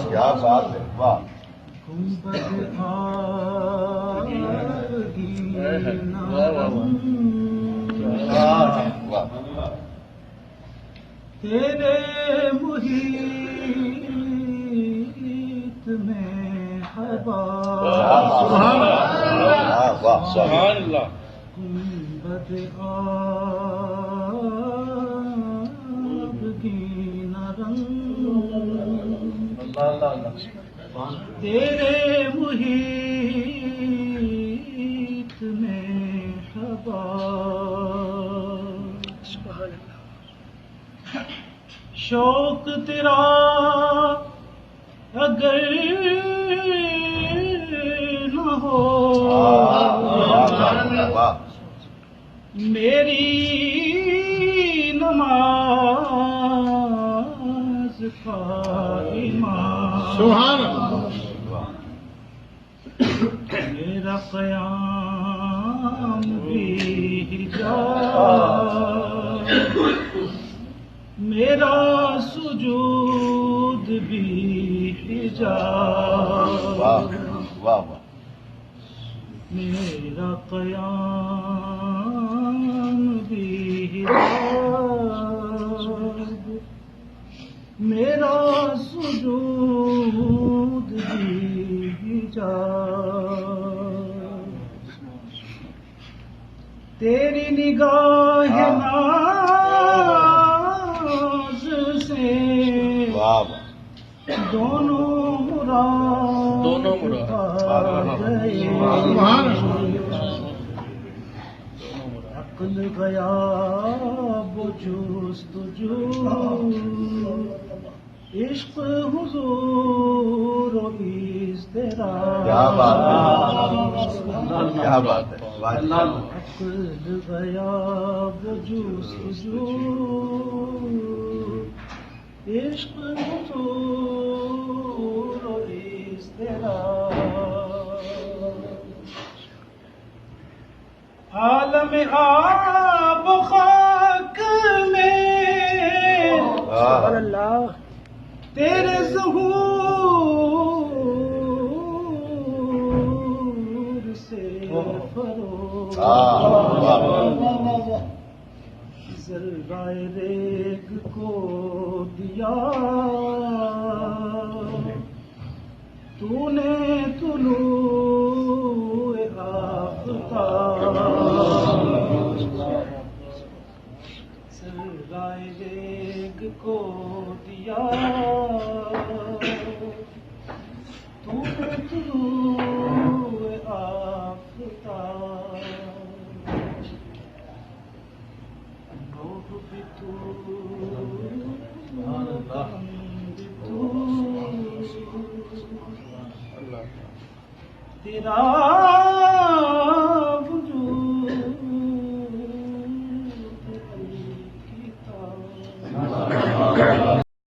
کیا بات ہے، واہ. تیرے محیط میں ہوا سبحان اللہ. گنبد آبگی نہ رنگ تیرے محیط میں ہوا شوق تیرا اگر نہ ہو میری نماز کا ایمان میرا قیام بھی حجاب میرا سجود بھی حجاب میرا قیام بھی حجاب میرا سجود بھی حجاب تیری نگاہ ناز سے دونوں مراد عقل گیا وہ جستجو عشق حضور و اضطراب کیا بات ہے. عقل گیا وہ جستجو عشق حضور و اضطراب عالم آب و خاک میں سبحان اللہ تیرے ظہور سے فروغ ذرائے ریگ کو دیا تو نے طلوع آفتاب ذرائے ریگ کو دیا تو نے طلوع آفتاب روح بھی تو تیرا